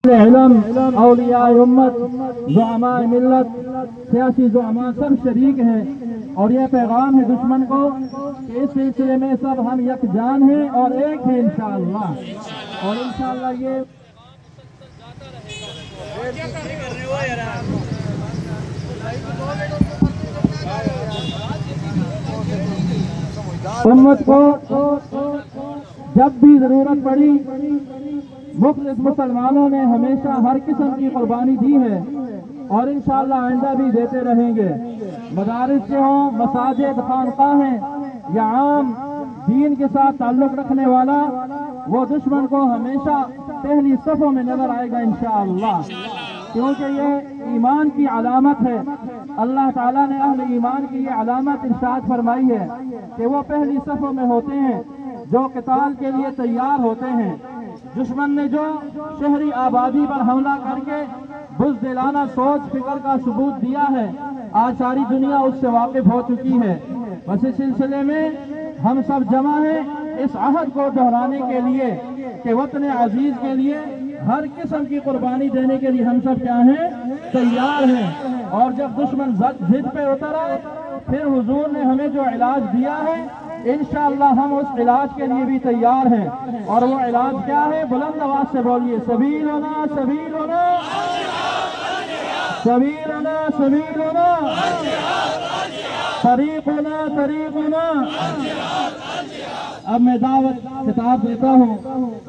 इल्म, औलिया उम्मत, ज़ुअमा मिल्लत, सियासी ज़ुअमा सब शरीक हैं और यह पैगाम है दुश्मन को कि इस सिलसिले में सब हम यकजान हैं और एक हैं इंशाअल्लाह। और इंशाअल्लाह ये उम्मत को जब भी जरूरत पड़ी मुख्तलिफ मुसलमानों ने हमेशा हर किस्म की कुर्बानी दी है और इंशाअल्लाह आइंदा भी देते रहेंगे। मदारिस के हों, मसाजिद, खानकाहें या आम दीन के साथ ताल्लुक रखने वाला वो दुश्मन को हमेशा पहली सफ़ों में नजर आएगा इंशाअल्लाह, क्योंकि ये ईमान की अलामत है। अल्लाह ताला ने अहले ईमान की ये अलामत इरशाद फरमाई है कि वो पहली सफ़ों में होते हैं जो क़िताल के लिए तैयार होते हैं। दुश्मन ने जो शहरी आबादी पर हमला करके बुज़दिलाना सोच फिक्र का सबूत दिया है, आज सारी दुनिया उससे वाकिफ हो चुकी है। बस इस सिलसिले में हम सब जमा हैं इस अहद को दोहराने के लिए कि वतन अजीज के लिए हर किस्म की कुर्बानी देने के लिए हम सब क्या हैं, तैयार हैं। और जब दुश्मन जिद पे उतरा फिर हुजूर ने हमें जो इलाज दिया है इंशाअल्लाह हम उस इलाज के लिए भी तैयार हैं। और वो इलाज क्या है, बुलंद आवाज से बोलिए, सबीलुना सबीलुना सबीलुना सबीलुना तरीकुना तरीकुना। अब मैं दावत खिताब देता हूँ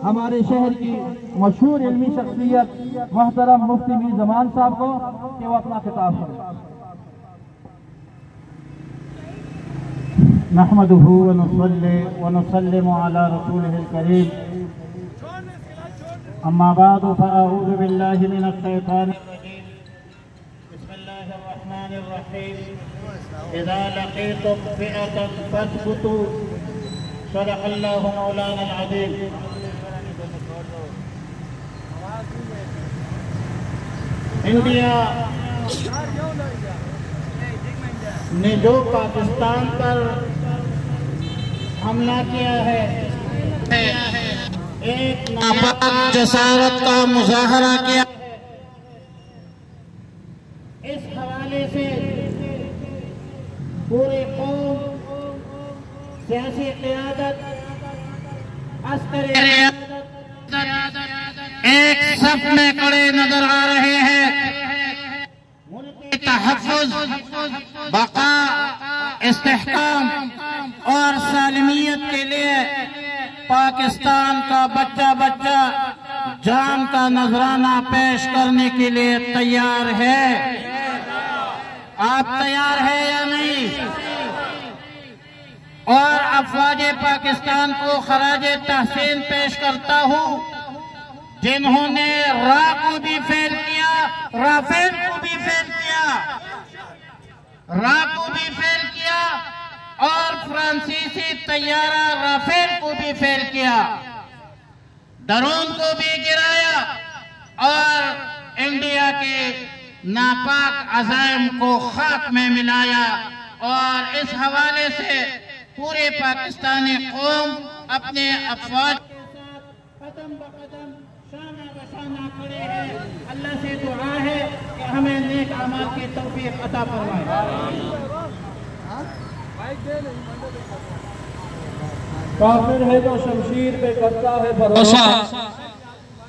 हमारे शहर की मशहूर इल्मी शख्सियत मोहतरम मुफ्ती मीर जमान साहब को कि वो अपना खिताब करें। नहमदुहु व नुसल्ली व नुसल्लिमु अला रसूलिहिल करीम, अम्मा बअदु फअऊज़ु बिल्लाहि मिनश शैतानिर रजीम, बिस्मिल्लाहिर रहमानिर रहीम, इज़ा लक़ीतुम फ़िअतन फस्बुतू, सदक़ल्लाहु मौलाना अज़ीम। इंडिया ने जो पाकिस्तान पर हमला किया है, एक नापाक जसारत का मुजाहरा किया है। इस हवाले से पूरी कौम, सियासी क़यादत, अस्करी एक सफ में खड़े नजर आ रहे हैं। तहफ़्फ़ुज़, बक़ा, इस्तेहकाम और सालिमियत के लिए पाकिस्तान का बच्चा बच्चा जान का नजराना पेश करने के लिए तैयार है। आप तैयार है या नहीं? और अफ़वाज पाकिस्तान को खराजे तहसीन पेश करता हूँ जिन्होंने रा को भी फेल किया, राफेल को भी फेल किया, रा को भी फेल किया और फ्रांसीसी तैयारा राफेल को भी फेल किया, ड्रोन को भी गिराया और इंडिया के नापाक अज़ाइम को खाक में मिलाया। और इस हवाले से पूरे पाकिस्तानी कौम अपने अफ़वाज के साथ कदम ब कदम शाना बशाना खड़े हैं। अल्लाह से दुआ है कि हमें नेक अमाल की तौफीक अता फरमाए। काफिर है तो शमशीर पे करता है भरोसा,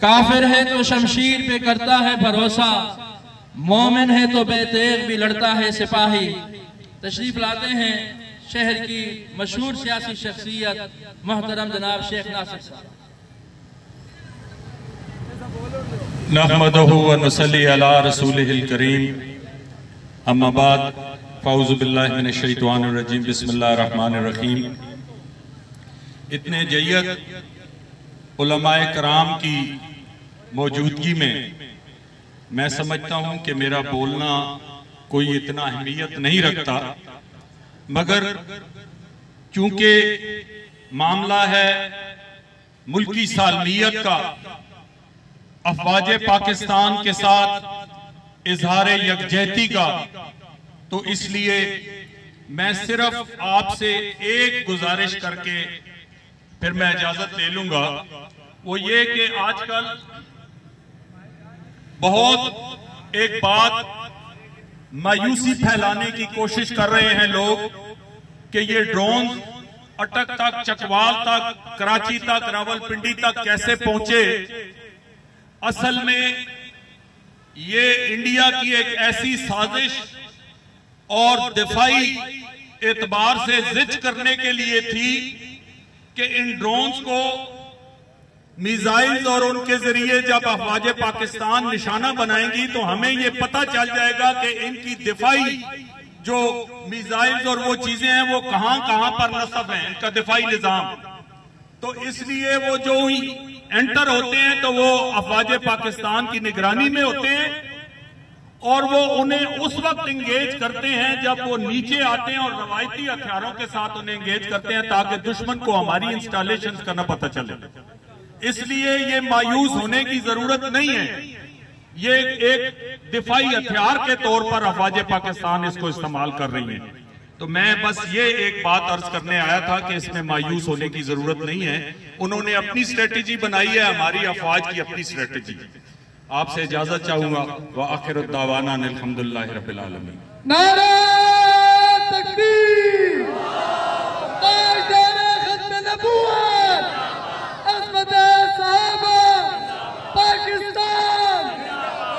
काफिर है तो शमशीर पे करता है भरोसा, मोमिन है तो बेतेग भी लड़ता है सिपाही। तशरीफ लाते हैं शहर की मशहूर सियासी शख्सियत मोहतरम जनाब शेख नासिर साहब। नहमदुहु व नुसल्ली अला रसूलिहिल करीम, अम्मा बाद, फ़अऊज़ु बिल्लाहि मिनश शैतानिर रजीम, बिस्मिल्लाहिर रहमानिर रहीम। इतने जय्यद उलमाए कराम की मौजूदगी में मैं समझता हूँ कि मेरा बोलना कोई इतना अहमियत नहीं रखता, मगर चूंकि मामला है मुल्की सालमियत का, अफ़वाज पाकिस्तान के साथ इजहार यकजहती का, तो इसलिए मैं सिर्फ आपसे एक गुजारिश करके फिर मैं इजाजत ले लूंगा। वो ये कि आजकल बहुत एक बात मायूसी फैलाने की कोशिश कर रहे हैं लोग कि ये ड्रोन अटक तक, चकवाल तक, कराची तक, रावलपिंडी तक कैसे पहुंचे। असल में ये इंडिया की एक ऐसी साजिश और दिफाई एतबार से जिद करने के लिए थी कि इन ड्रोन्स को मिसाइल्स और उनके जरिए जब अफवाज पाकिस्तान निशाना बनाएंगी तो हमें ये पता चल जाएगा कि इनकी दिफाई जो मिसाइल्स और वो चीजें हैं वो कहां कहां पर नस्ब हैं, इनका दिफाई निजाम। तो इसलिए वो जो एंटर होते हैं तो वो अफवाज पाकिस्तान की निगरानी में होते हैं और वो उन्हें उस वक्त इंगेज करते हैं जब वो नीचे आते हैं और रवायती हथियारों के साथ उन्हें इंगेज करते हैं ताकि दुश्मन को हमारी इंस्टॉलेशन का न पता चले। इसलिए ये मायूस होने की जरूरत नहीं है। ये एक दिफाई हथियार के तौर पर अफवाज पाकिस्तान इसको इस्तेमाल कर रही है। तो मैं बस ये एक बात अर्ज करने आया था कि इसमें मायूस होने की जरूरत नहीं है। उन्होंने अपनी स्ट्रेटेजी बनाई है, हमारी अफवाज की अपनी स्ट्रेटेजी। आपसे इजाजत चाहूंगा। व आखिर दावाना अल्हम्दुलिल्लाहि रब्बिल आलमीन। नारा तकबीर, ताजदार खत्म नबूवत, अज़मत सहाबा, पाकिस्तान,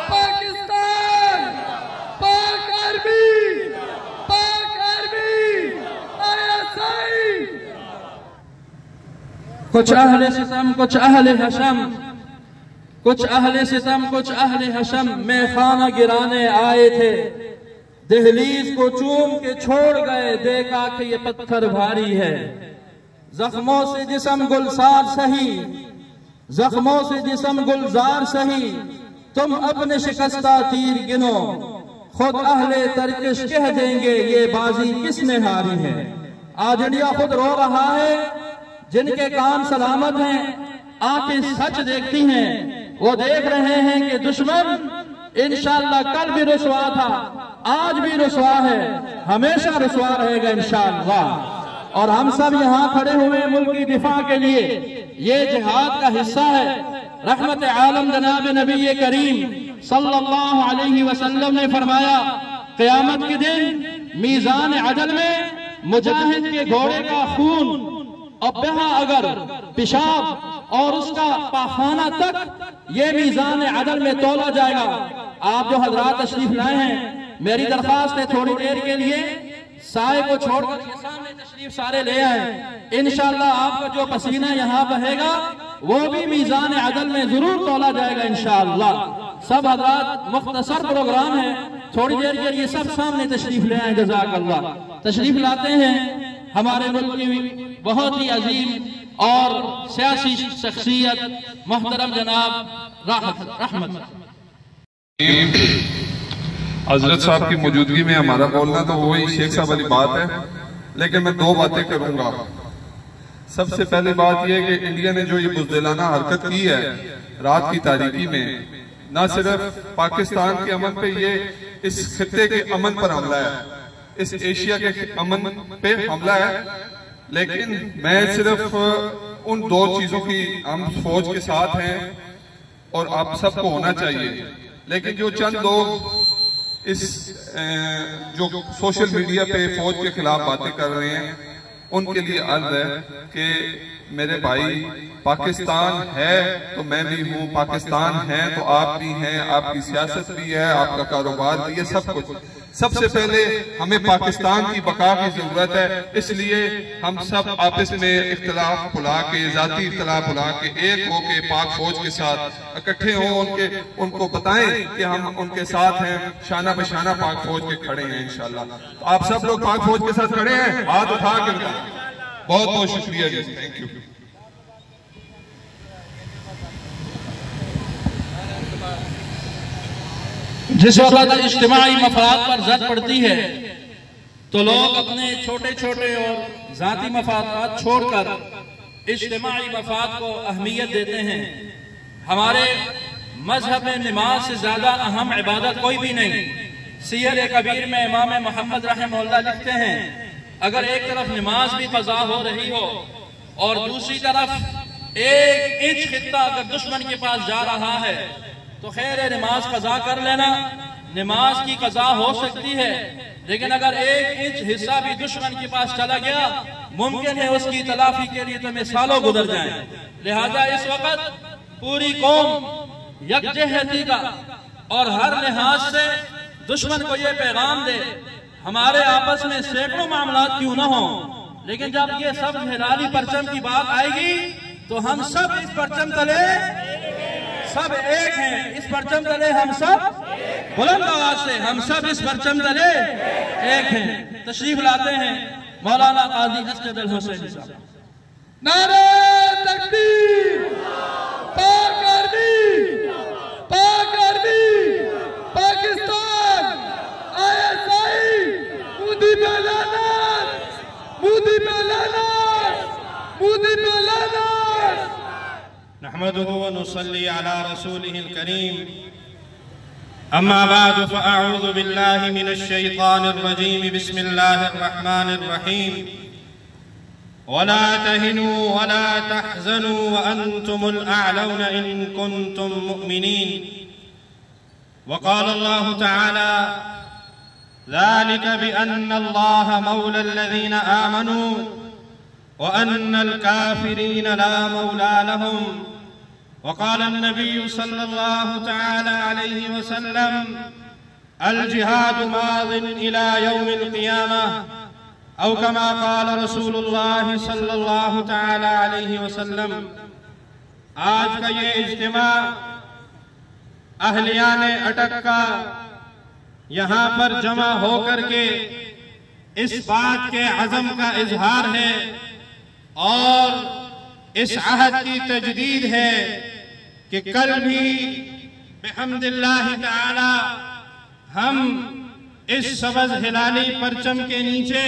पाकिस्तान, पाक आर्मी, आईएसआई। कुछ अहले सितम, कुछ अहले हशम, कुछ अहले सितम, कुछ अहले हशम में खाना गिराने आए थे। दहलीज को चूम के छोड़ गए, देखा कि ये पत्थर भारी है। जख्मों से जिस्म गुलजार सही, जख्मों से जिस्म गुलजार सही, तुम अपने शिकस्ता तीर गिनो। खुद अहले तरकिश कह देंगे ये बाजी किसने हारी है। आज इंडिया खुद रो रहा है। जिनके कान सलामत हैं, आंखें सच देखती हैं, वो देख रहे हैं कि दुश्मन इंशाअल्लाह कल भी रुसवा था, आज भी रुसवा है, हमेशा रुसवा रहेगा इंशाअल्लाह। और हम सब यहाँ खड़े हुए मुल्क की दिफा के लिए, ये जिहाद का हिस्सा है। रहमत आलम जनाब नबी करीम सल्लल्लाहु अलैहि वसल्लम ने फरमाया, क़यामत के दिन मीज़ान अदल में मुजाहिद के घोड़े का खून और बहा अगर पेशाब और उसका पाखाना तक ये मीज़ान अदल में तोला जाएगा। आप जो हजरात तशरीफ लाए हैं, मेरी दरख्वास्त है थोड़ी देर के लिए साए को छोड़कर सामने तशरीफ सारे ले आए। इंशाअल्लाह आपका जो पसीना यहाँ बहेगा वो भी मीज़ान अदल में जरूर तोला जाएगा इंशाअल्लाह। सब हजरात मुख्तसर प्रोग्राम है, थोड़ी देर के लिए सब सामने तशरीफ ले आए। जज़ाकल्लाह। तशरीफ लाते हैं हमारे मुल्क की बहुत ही अजीम और सियासी शख्सियत मोहतरम जनाब रहमत। हजरत साहब की मौजूदगी में हमारा बोलना तो वही शेख साहब वाली बात है, लेकिन मैं दो बातें करूंगा। सबसे पहली बात यह कि इंडिया ने जो ये बुज़दिलाना हरकत की है रात की तारीकी में, न सिर्फ पाकिस्तान के अमन पे, ये इस खित्ते के अमन पर हमला है, इस एशिया के अमन पे हमला है। लेकिन मैं सिर्फ उन दो चीजों की, हम फौज के साथ हैं और आप सबको होना चाहिए, लेकिन जो चंद लोग इस जो सोशल मीडिया पे फौज के खिलाफ बातें कर रहे हैं, उनके लिए अर्ज है कि मेरे भाई, पाकिस्तान है तो मैं भी हूँ, पाकिस्तान है तो आप भी हैं, आपकी सियासत भी है, आपका कारोबार भी है, सब कुछ। सबसे पहले हमें पाकिस्तान की बका की जरूरत है, इसलिए हम सब आपस में इख्तिलाफ भुला के, जाती इख्तिलाफ भुला के एक होके पाक फौज के साथ इकट्ठे हों, उनको बताएं कि हम उनके साथ हैं, शाना बशाना पाक फौज के खड़े हैं इंशाल्लाह। तो आप सब लोग पाक फौज के साथ खड़े हैं, हाथ उठा के बताएं। बहुत बहुत शुक्रिया जी, थैंक यू। जिस वक्त इज्तिमाई मफाद पर जद पड़ती है तो लोग अपने छोटे छोटे और जाती मफादात छोड़कर इज्तिमाई मफाद को अहमियत देते हैं। हमारे मजहब में नमाज से ज्यादा अहम इबादत कोई भी नहीं। सीयर कबीर में इमाम मोहम्मद रहमहुल्लाह लिखते हैं, अगर एक तरफ नमाज भी कज़ा हो रही हो और दूसरी तरफ एक इंच खित्ता अगर दुश्मन के पास जा रहा है तो खैर है, नमाज कज़ा कर लेना। नमाज की कज़ा हो सकती है, लेकिन अगर 1 इंच हिस्सा भी दुश्मन के पास चला गया, मुमकिन है उसकी तलाफी के लिए तुम्हें सालों गुजर जाएं। लिहाजा इस वक्त पूरी कौम यकजहती का और हर लिहाज से दुश्मन को ये पैगाम दे, हमारे आपस में सैकड़ों मामलात क्यों न हो, लेकिन जब ये सब हिलाली परचम की बात आएगी तो हम सब इस परचम तले सब एक हैं। इस परचम तले हम सब, बुलंद आवाज से हम सब इस परचम तले एक हैं। तशरीफ लाते हैं मौलाना काजी असद अल हुसैनी साहब। नारे तकबीर, पाक आर्मी, पाक आर्मी, पाकिस्तान, ISI, मोदी पे लानत, मोदी पे लानत, मोदी पे लानत। नहमदुहु व नुसल्ली अला रसूलिहिल करीम। अम्मा बाद फअऊज़ु बिल्लाहि मिनश शैतानिर रजीम। बिस्मिल्लाहिर रहमानिर रहीम। वला तहिनु वला तहज़नु व अंतुमुल अअलौना इन कुंतुम मुमिनीन। वक़ाल अल्लाहु तआला ज़ालिका बिअन्ना अल्लाह मौला अल्लज़ीना आमनू व अन्नल काफ़िरीन ला मौला लहुम। वक़ाल अन्नबी सल्लल्लाहु तआला अलैहि वसल्लम अल जिहादु माज़िन इला यौमिल क़ियामह औ कमा क़ाल रसूलुल्लाह सल्लल्लाहु तआला अलैहि वसल्लम। आज का ये इज्तिमा अहलियाने अटक का यहाँ पर जमा होकर के इस बात के अज़म का इजहार है और इस अहद की तजदीद है कि कल भी बिहम्दिल्लाह ताला हम इस सबज़ हिलाली परचम के नीचे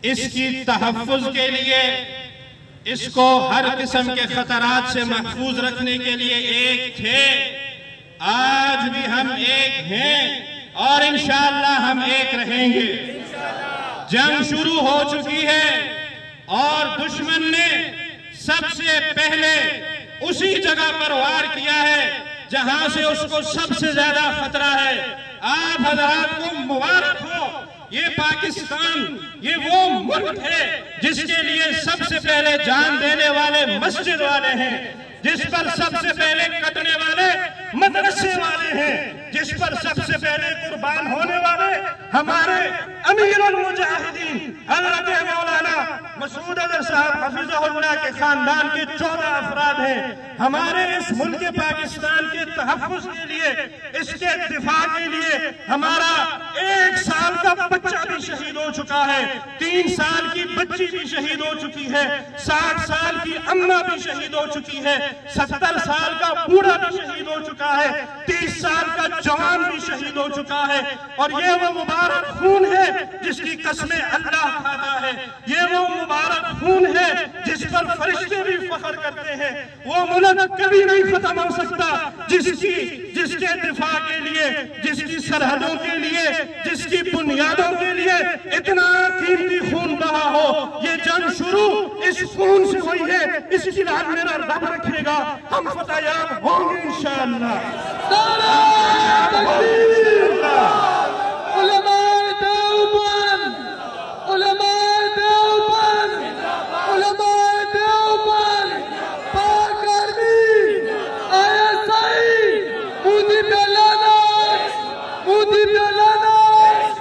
इसकी तहफ़्फ़ुज़ के लिए, इसको हर किस्म के खतरात से महफूज रखने के लिए एक थे। आज भी हम एक हैं और इंशाअल्लाह हम एक रहेंगे। जंग शुरू हो चुकी है और दुश्मन ने सबसे पहले उसी जगह पर वार किया है जहां से उसको सबसे ज्यादा खतरा है। आप हज़रात को मुबारक हो। ये पाकिस्तान ये वो मुल्क है जिसके लिए सबसे पहले जान देने वाले मस्जिद वाले हैं, जिस पर सबसे पहले कटने वाले मदरसे वाले हैं, जिस पर सबसे पहले कुर्बान होने वाले हमारे अमीरुल मुजाहिदीन हज़रत मौलाना मसूद अज़हर साहब हफिज़हुल्लाह के खानदान के 14 अफराद हैं। हमारे इस मुल्क पाकिस्तान के तहफ़्फ़ुज़ के लिए, इसके दिफा के लिए हमारा 1 साल का बच्चा भी शहीद हो चुका है, 3 साल की बच्ची भी शहीद हो चुकी है, 60 साल की अम्मा भी शहीद हो चुकी है, 70 साल का बूढ़ा भी शहीद हो चुका है, 30 साल का जवान भी शहीद हो चुका है। और ये वो मुबारक खून है जिसकी कसमें अल्लाह खाता है। ये वो मुबारक खून है जिस पर फरिश्ते भी फख्र करते हैं। वो मुल्क कभी नहीं खत्म हो सकता जिसके दिफा के लिए, जिसकी सरहदों के लिए, जिसकी बुनियादों के लिए इतना कीमती खून बहा हो। ये जंग शुरू इस खून से हुई है, इसकी राह मेरा रब रखेगा, हम फतहयाब होंगे इंशाअल्लाह। उलमाए देवबंद, उलमाए देवबंद, उलमाए देवबंद, पाक आर्मी, ISI, मोदी पे लानत, मोदी पे लानत,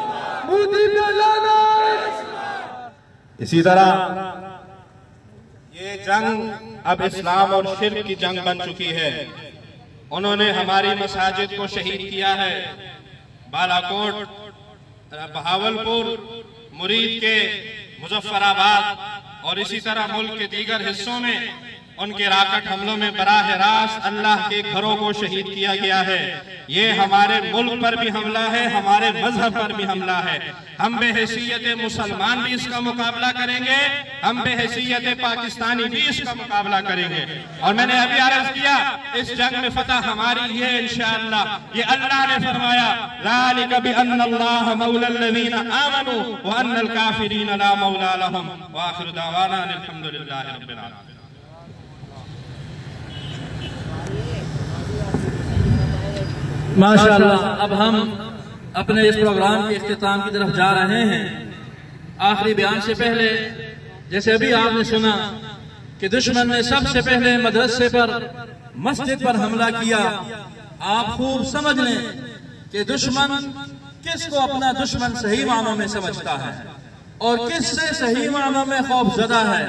मोदी पे लानत। इसी तरह ये जंग अब इस्लाम और शिर्क की जंग बन चुकी है। उन्होंने हमारी मसाजिद को शहीद किया है। बालाकोट, बहावलपुर, मुरीद के मुजफ्फराबाद और इसी तरह मुल्क के दीगर हिस्सों में उनके राकट हमलों में बराह रास्त अल्लाह के घरों को शहीद किया गया है। ये हमारे मुल्क पर भी हमला है, हमारे मजहब पर भी हमला है। हम बेहैसियत मुसलमान भी इसका मुकाबला करेंगे, हम बेहैसियत पाकिस्तानी भी इसका मुकाबला करेंगे। और मैंने अभी अर्ज किया, इस जंग में फतह हमारी ही है इंशाअल्लाह। ये अल्लाह ने फरमाया, ज़ालिका बिअन्नल्लाह मौलल्लज़ीना आमनू व अन्नल काफ़िरीन ला मौला लहुम। व आखिरु दावाना अल्हम्दुलिल्लाहि रब्बिल आलमीन। माशाअल्लाह, अब हम अपने इस प्रोग्राम के इख्तिताम की तरफ जा रहे हैं। आखिरी बयान से पहले, जैसे अभी आपने सुना कि दुश्मन ने सबसे पहले मदरसे पर, मस्जिद पर हमला किया, आप खूब समझ लें कि दुश्मन किसको अपना दुश्मन सही मानों में समझता है और किससे सही मानों में खौफजदा है।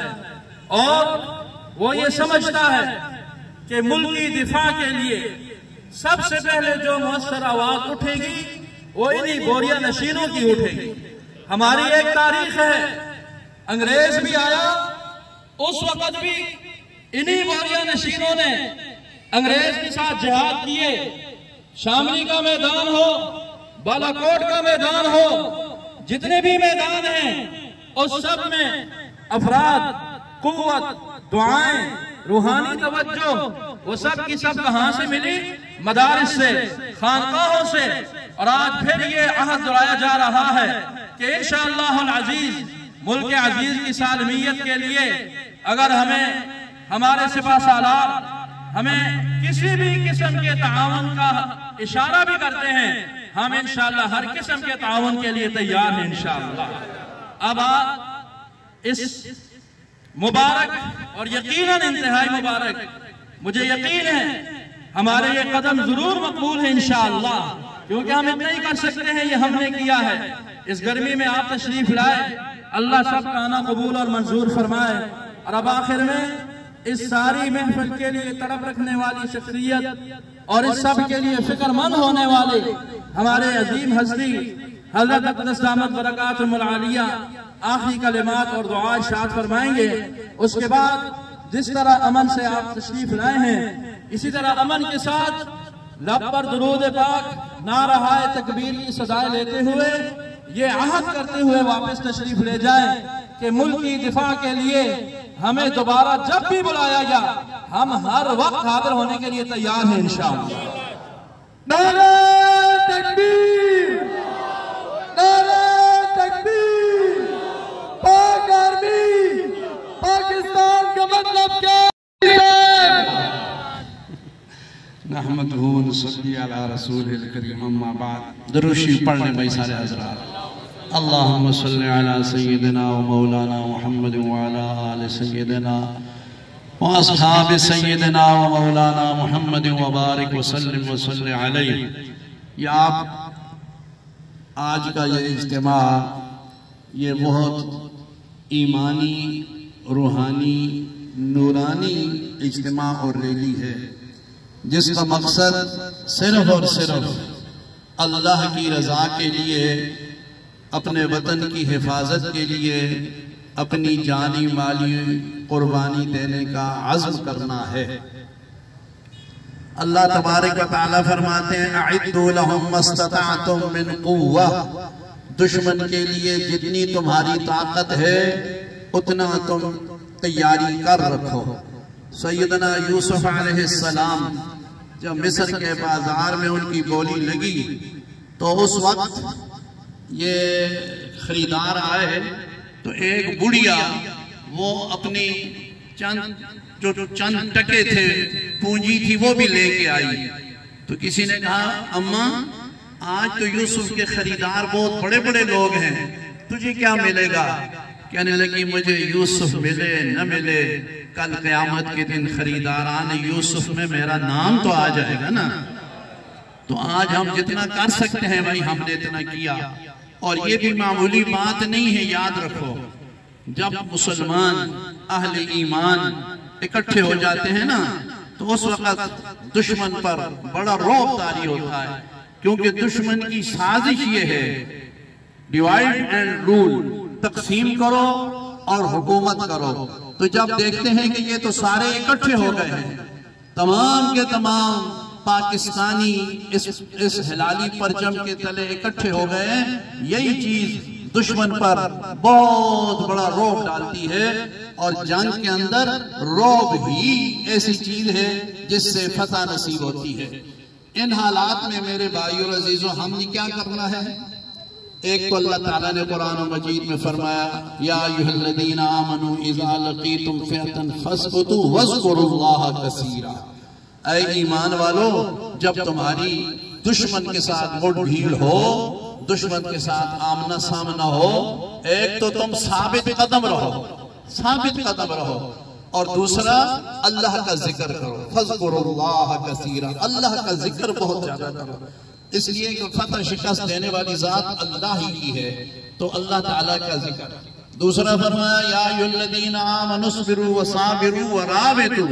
और वो ये समझता है कि मुल्की दिफा के लिए सबसे पहले जो मुअस्सर आवाज उठेगी वो इन्हीं बोरिया नशीनों की उठेगी। हमारी एक तारीख है, अंग्रेज भी आया, उस वक्त भी इन्हीं बोरिया नशीनों ने अंग्रेज के साथ जिहाद किए। शामली का मैदान हो, बालाकोट का मैदान हो, जितने भी मैदान हैं, उस सब में अफराद, कुव्वत, दुआएं, रूहानी तवज्जो, वो सब की सब कहां से मिली? मदारिस से, खानकाहों से। और आज फिर ये अहद दोहराया जा रहा है कि इंशाअल्लाहुल अजीज मुल्क अजीज की सालमियत के लिए अगर हमारे सिपा सालार हमें किसी भी किस्म के ताउन का इशारा भी करते हैं, हम इंशाअल्लाह हर किस्म के ताउन के लिए तैयार हैं इंशाअल्लाह। अब इस मुबारक और यकीनन इंतहाई मुबारक, मुझे यकीन है हमारे ये कदम जरूर मकबूल है इंशाअल्लाह, क्योंकि हम इतना ही कर सकते हैं, ये हमने किया है। इस गर्मी में आप तशरीफ लाए, अल्लाह सब का आना कबूल और मंजूर फरमाए। और अब आखिर में इस सारी महफिल के लिए तड़प रखने वाली शख्सियत और इस सब के लिए फिक्रमंद होने वाले हमारे अजीम हस्ती हज़रत अक़दस दामत बरकातुहुल आलिया आखिरी कलिमात और दुआ इरशाद फरमाएंगे। उसके बाद जिस तरह अमन से आप तशरीफ लाए हैं, इसी तरह अमन के साथ लब पर दुरूद पाक, नाराए तकबीर की सजाएं लेते हुए, ये अहद करते हुए वापस तशरीफ ले जाएं कि मुल्क की दिफा के लिए हमें दोबारा जब भी बुलाया गया, हम हर वक्त हाजिर होने के लिए तैयार हैं इंशाअल्लाह। नारे तकबीर, नारे तकबीर, पाक आर्मी, पाकिस्तान का मतलब क्या है? नहमदुहु व नसल्ली अला रसूलिल करीम, अम्मा बाद। दुरूद शरीफ पढ़ने भाई सारे हज़रात। अल्लाहुम्मा सल्लि अला सय्यिदिना व मौलाना मुहम्मद व अला आलि सय्यिदिना व अस्हाबि सय्यिदिना व मौलाना मुहम्मद व बारिक व सल्लिम व सल्लि अलैहि। ये आप आज का ये इज्तिमा, ये बहुत ईमानी, रूहानी, नूरानी इज्तिमा और रैली है, जिसका मकसद सिर्फ और सिर्फ अल्लाह की रजा के लिए, अपने वतन की हिफाजत के लिए अपनी जानी माली कुर्बानी देने का अज़्म करना है। अल्लाह तबारक व तआला फरमाते हैं, अइद्दू लहुम मस्तताअतुम मिन कुव्वा, दुश्मन के लिए जितनी तुम्हारी ताकत है उतना तुम तैयारी कर रखो। सैयदना यूसुफ अलैहिस्सलाम जब मिस्र के बाजार में उनकी बोली लगी तो उस वक्त ये खरीदार आए तो एक बुढ़िया वो अपनी चंद टके थे, पूंजी थी, वो भी लेके आई। तो किसी ने कहा, अम्मा आज तो यूसुफ के खरीदार बहुत बड़े बड़े लोग हैं, तुझे क्या मिलेगा? कहने लगी, मुझे यूसुफ मिले न मिले, कल क़यामत के दिन खरीदारान यूसुफ में मेरा नाम तो आ जाएगा ना। तो आज हम जितना कर सकते हैं भाई हमने इतना किया। और ये भी मामूली बात नहीं है, याद रखो, जब मुसलमान अहले ईमान इकट्ठे हो जाते हैं ना, तो उस वक्त दुश्मन पर बड़ा रौब तारी होता है, क्योंकि दुश्मन की साजिश ये है, डिवाइड एंड रूल, तकसीम करो और हुकूमत करो। तो जब देखते हैं कि ये तो सारे इकट्ठे हो गए हैं, तमाम के तमाम पाकिस्तानी इस हिलाली परचम के तले इकट्ठे हो गए हैं, यही चीज दुश्मन पर बहुत बड़ा रौब डालती है। और जंग के अंदर रौब ही ऐसी चीज है जिससे फतह नसीब होती है। इन हालात में मेरे भाइयों अजीजों, हमने क्या करना है? एक तो अल्लाह ताला ने कुरान मजीद में फरमाया, या अय्युहल्लज़ीना आमनू इज़ा लक़ीतुम फ़िअतन फ़स्बुतू वज़्कुरुल्लाह कसीरा। ऐ ईमान वालो, जब तुम्हारी दुश्मन के साथ मुठभीड़ हो, दुश्मन के साथ आमना सामना हो, एक तो तुम साबित कदम रहो, और दूसरा अल्लाह का जिक्र करो। फज़्कुरुल्लाह कसीरा, अल्लाह का जिक्र बहुत ज्यादा करो, इसलिए कि फतह शिकस्त देने वाली जात अल्लाह ही की है, तो अल्लाह ताला का जिक्र। दूसरा फरमाया या अय्युहल्लज़ीना आमनुस्बिरु वसाबिरु वराबितु,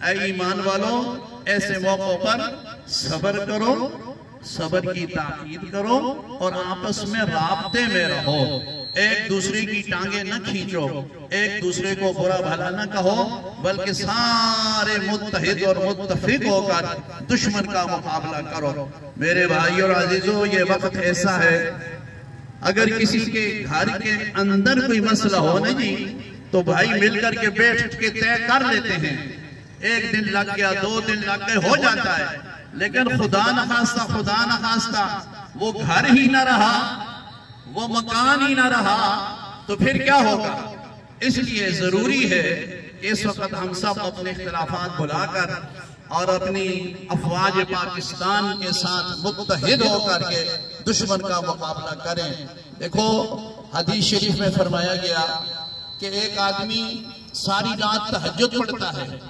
ऐ ईमान वालों ऐसे मौकों पर सब्र करो, सब्र की ताकीद करो और आपस में राब्ते में रहो, एक दूसरे की टांगे न खींचो, एक दूसरे को बुरा भला न कहो, बल्कि सारे मुत्तहिद और मुत्तफिक होकर दुश्मन का मुकाबला करो। मेरे भाई और अजीजों, ये वक्त ऐसा है, अगर किसी के घर के अंदर कोई मसला हो ना जी, तो भाई मिलकर के बैठ के तय कर लेते हैं, एक दिन लग गया, 2 दिन लग गए, हो जाता है। लेकिन खुदा न खास्ता वो घर ही ना रहा, वो मकान ही ना रहा, तो फिर क्या होगा? इसलिए जरूरी है कि इस वक्त हम सब अपने इख्तिलाफात भुलाकर और अपनी अफवाज पाकिस्तान के साथ मुत्तहिद होकर के दुश्मन का मुकाबला करें। देखो हदीस शरीफ में फरमाया गया कि एक आदमी सारी रात तहज्जुद पढ़ता है,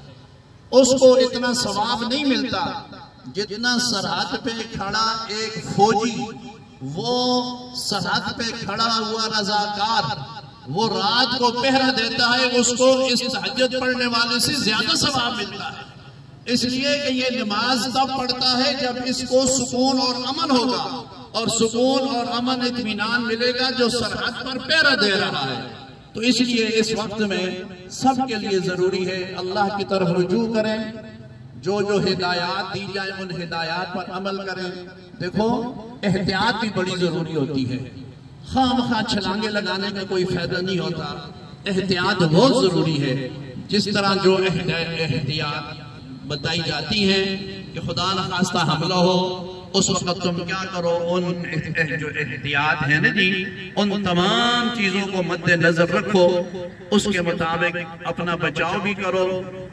उसको इतना सवाब नहीं मिलता जितना सरहद पे खड़ा एक फौजी, वो सरहद पे खड़ा हुआ रजाकार, वो रात को पहरा देता है, उसको इस तहज्जुद पढ़ने वाले से ज्यादा सवाब मिलता है। इसलिए कि ये नमाज तब पढ़ता है जब इसको सुकून और अमन होगा, और सुकून और अमन इत्मीनान मिलेगा जो सरहद पर पहरा दे रहा है। तो इसलिए इस वक्त में सबके लिए जरूरी है अल्लाह की तरफ रुजू करें, जो जो हिदायत दी जाए उन हिदायत पर अमल करें। देखो एहतियात भी बड़ी जरूरी होती है, खामखा छलांगे लगाने का कोई फायदा नहीं होता, एहतियात बहुत जरूरी है। जिस तरह जो एहतियात बताई जाती है कि खुदा न खास्ता हमला हो, उस वक्त तुम क्या करो, उन जो एहतियात है ना जी, उन तमाम चीजों को मद्देनजर रखो, उसके मुताबिक अपना बचाव भी करो,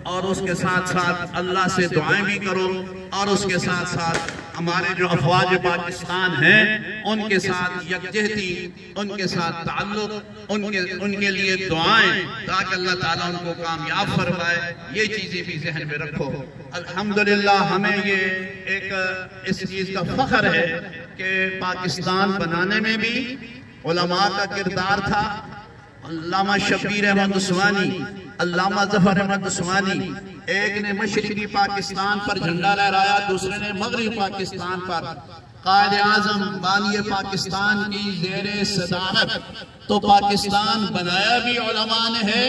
और उसके साथ साथ अल्लाह से दुआएं भी करो, और उसके साथ साथ हमारे जो अफवाज पाकिस्तान हैं उनके साथ यकजहती, उनके साथ ताल्लुक, उनके लिए दुआएं, ताकि अल्लाह ताला उनको कामयाब फरमाए। ये चीजें भी जहन में रखो। अल्हम्दुलिल्लाह हमें ये एक इस चीज का फख्र है कि पाकिस्तान बनाने में भी उलमा का किरदार था। अल्लामा शब्बीर अहमद उस्मानी, अल्लामा जफर अहमद उस्मानी, एक ने मशरिकी पाकिस्तान पर झंडा लहराया, दूसरे ने मगरबी पाकिस्तान पर। कायदे आजम बानी पाकिस्तान की ज़ेरे सदारत तो पाकिस्तान बनाया भी उलमा ने है,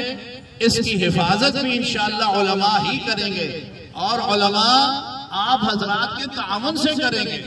इसकी हिफाजत भी इंशाअल्लाह उलमा ही करेंगे, और उलमा आप हजरात के तावन से करेंगे।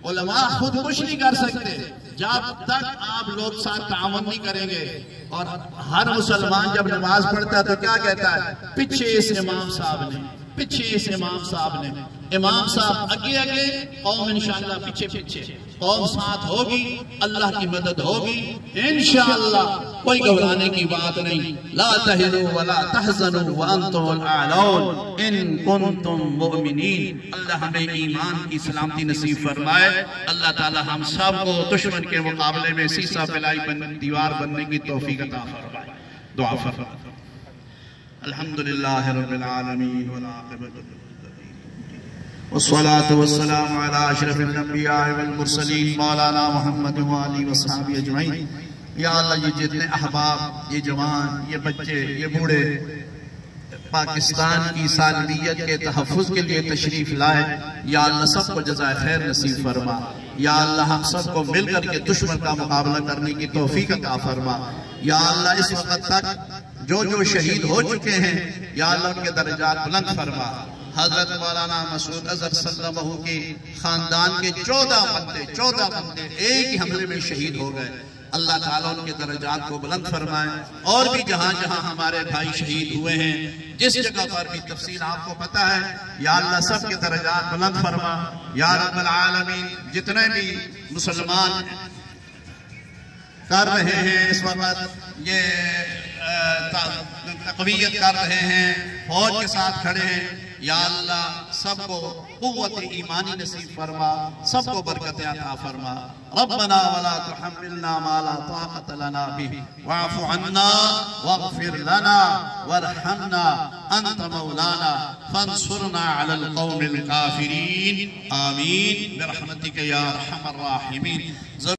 उलमा खुद कुछ नहीं कर सकते जब तक आप लोग साथ तावन नहीं करेंगे। और हर मुसलमान जब नमाज पढ़ता है तो क्या कहता है, पीछे इस इमाम साहब ने, पीछे इस इमाम साहब ने, इमाम साहब आगे आगे, कौम इंशाअल्लाह पीछे पीछे, कौम साथ होगी, अल्लाह की मदद होगी इंशाअल्लाह, कोई घबराने की बात नहीं। ला तहिनु वला तहज़नु व अंतुमुल आलौन इन कुंतुम मुमिनीन। अल्लाह हमें ईमान की सलामती नसीब फरमाए। अल्लाह ताला हम सब को दुश्मन के मुकाबले में सीसा पिलाई दीवार बनने की तौफीक अता फरमाए। दुआ फरमाए। अल्हम्दुलिल्लाह रब्बिल आलमीन वल आक़िबतु वस्सलातु वस्सलामु अला अशरफिल अंबिया वल मुरसलीन मौलाना मुहम्मद व आलिहि वसहबिहि अजमईन। या अल्लाह, ये जितने अहबाब, ये जवान, ये बच्चे, ये बूढ़े पाकिस्तान की सालमियत के तहफ़्फ़ुज़ के लिए तशरीफ लाए, या अल्लाह सबको जज़ाए खैर नसीब फरमा। या अल्लाह हम सबको मिलकर के दुश्मन का मुकाबला करने की तौफीक अता फरमा। या अल्लाह इस वक्त तक जो जो शहीद हो चुके हैं, या अल्लाह उनके दर्जात बुलंद फरमा। हजरत मौलाना मसूद अजहर सल्लल्लाहु के खानदान के 14 बंदे एक ही हमले में शहीद हो गए। अल्लाह ताला उनके दर्जात को बुलंद फरमाए। और भी जहां जहां हमारे भाई शहीद हुए हैं, जिस जगह पर भी तफसील आपको पता है, या अल्लाह सबके दर्जात बुलंद फरमा। या रब्बल आलमीन, जितने भी मुसलमान कर रहे हैं इस वक्त, ये तक़वियत कर रहे हैं, फौज के साथ खड़े हैं, या अल्लाह सबको कुव्वत ईमानी नसीब फरमा, सबको बरकत अता फरमा। रब्बना वला तुहम्मिलना मा ला ताक़त लना बिही वअफ़ु अन्ना वग़फ़िर लना वरहमना अंत मौलाना फंसुरना अलल कौमिल काफिरीन आमीन बिरहमतिक या अरहमर राहिमीन।